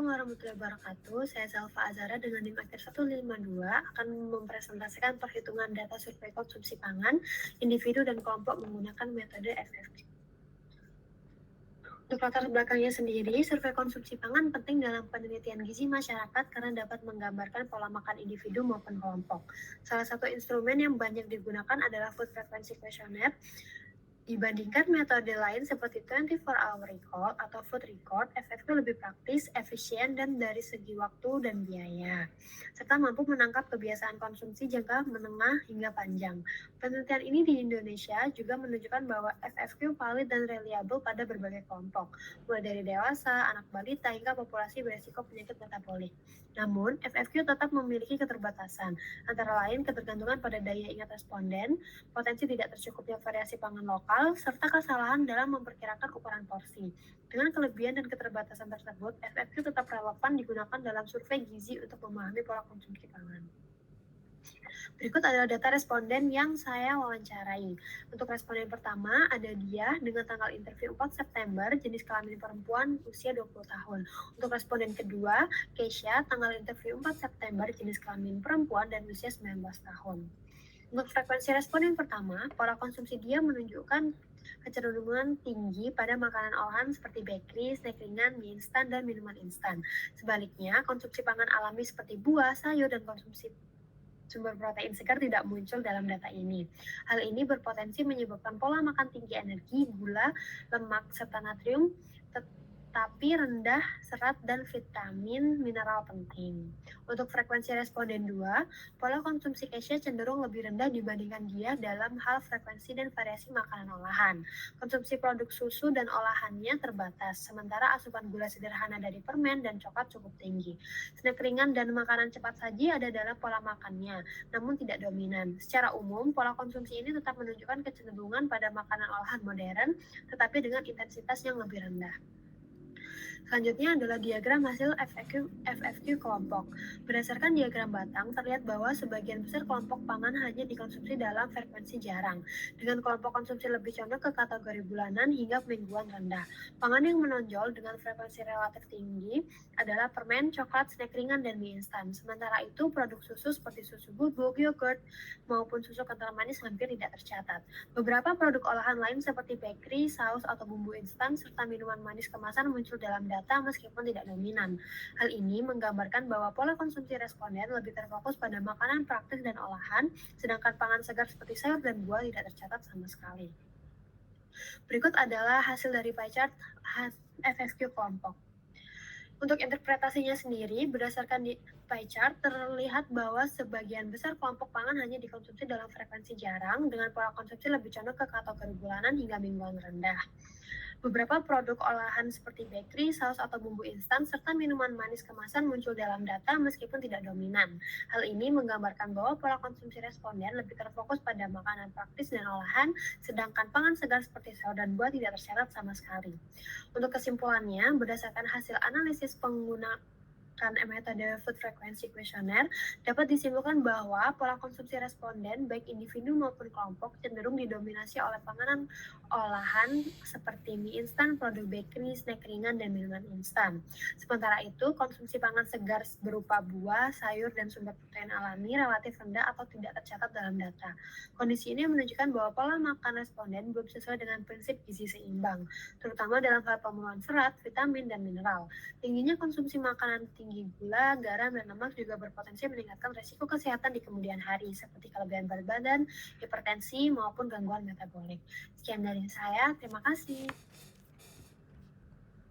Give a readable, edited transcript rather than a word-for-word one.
Assalamualaikum warahmatullahi wabarakatuh. Saya Salva Azara dengan NIM akhir 152 akan mempresentasikan perhitungan data survei konsumsi pangan individu dan kelompok menggunakan metode FFQ. Untuk latar belakangnya sendiri, survei konsumsi pangan penting dalam penelitian gizi masyarakat karena dapat menggambarkan pola makan individu maupun kelompok. Salah satu instrumen yang banyak digunakan adalah Food Frequency Questionnaire. Dibandingkan metode lain seperti 24-hour recall atau food record, FFQ lebih praktis, efisien, dan dari segi waktu dan biaya, serta mampu menangkap kebiasaan konsumsi jangka menengah hingga panjang. Penelitian ini di Indonesia juga menunjukkan bahwa FFQ valid dan reliable pada berbagai kelompok, mulai dari dewasa, anak balita, hingga populasi beresiko penyakit metabolik. Namun, FFQ tetap memiliki keterbatasan, antara lain ketergantungan pada daya ingat responden, potensi tidak tercukupnya variasi pangan lokal, serta kesalahan dalam memperkirakan ukuran porsi. Dengan kelebihan dan keterbatasan tersebut, FFQ tetap relevan digunakan dalam survei gizi untuk memahami pola konsumsi pangan. Berikut adalah data responden yang saya wawancarai. Untuk responden pertama, ada dia dengan tanggal interview 4 September, jenis kelamin perempuan, usia 20 tahun. Untuk responden kedua, Keisha, tanggal interview 4 September, jenis kelamin perempuan dan usia 19 tahun. Untuk frekuensi respon yang pertama, pola konsumsi dia menunjukkan kecenderungan tinggi pada makanan olahan seperti bakery, snack ringan, mie instan, dan minuman instan. Sebaliknya, konsumsi pangan alami seperti buah, sayur, dan konsumsi sumber protein segar tidak muncul dalam data ini. Hal ini berpotensi menyebabkan pola makan tinggi energi, gula, lemak, serta natrium, tapi rendah serat dan vitamin mineral penting. Untuk frekuensi responden 2, pola konsumsi Keisha cenderung lebih rendah dibandingkan dia dalam hal frekuensi dan variasi makanan olahan. Konsumsi produk susu dan olahannya terbatas, sementara asupan gula sederhana dari permen dan coklat cukup tinggi. Snack ringan dan makanan cepat saji ada dalam pola makannya, namun tidak dominan. Secara umum, pola konsumsi ini tetap menunjukkan kecenderungan pada makanan olahan modern, tetapi dengan intensitas yang lebih rendah. Selanjutnya adalah diagram hasil FFQ kelompok. Berdasarkan diagram batang, terlihat bahwa sebagian besar kelompok pangan hanya dikonsumsi dalam frekuensi jarang, dengan kelompok konsumsi lebih condong ke kategori bulanan hingga mingguan rendah. Pangan yang menonjol dengan frekuensi relatif tinggi adalah permen, coklat, snack ringan, dan mie instan. Sementara itu, produk susu seperti susu bubuk, yogurt, maupun susu kental manis hampir tidak tercatat. Beberapa produk olahan lain seperti bakery, saus, atau bumbu instan, serta minuman manis kemasan muncul dalam data meskipun tidak dominan. Hal ini menggambarkan bahwa pola konsumsi responden lebih terfokus pada makanan praktis dan olahan, sedangkan pangan segar seperti sayur dan buah tidak tercatat sama sekali. Berikut adalah hasil dari pie chart FFQ kelompok. Untuk interpretasinya sendiri, berdasarkan di pie chart, terlihat bahwa sebagian besar kelompok pangan hanya dikonsumsi dalam frekuensi jarang, dengan pola konsumsi lebih condong ke kategori bulanan hingga mingguan rendah. Beberapa produk olahan seperti bakery, saus atau bumbu instan, serta minuman manis kemasan muncul dalam data meskipun tidak dominan. Hal ini menggambarkan bahwa pola konsumsi responden lebih terfokus pada makanan praktis dan olahan, sedangkan pangan segar seperti sayur dan buah tidak tercatat sama sekali. Untuk kesimpulannya, berdasarkan hasil analisis penggunaan metode Food Frequency Questionnaire, dapat disimpulkan bahwa pola konsumsi responden, baik individu maupun kelompok, cenderung didominasi oleh panganan olahan seperti mie instan, produk bakery, snack ringan, dan minuman instan. Sementara itu, konsumsi pangan segar berupa buah, sayur, dan sumber protein alami relatif rendah atau tidak tercatat dalam data. Kondisi ini menunjukkan bahwa pola makan responden belum sesuai dengan prinsip gizi seimbang, terutama dalam hal pemenuhan serat, vitamin, dan mineral. Tingginya konsumsi makanan tinggi gula, garam, dan lemak juga berpotensi meningkatkan risiko kesehatan di kemudian hari, seperti kelebihan berat badan, hipertensi, maupun gangguan metabolik. Sekian dari saya, terima kasih.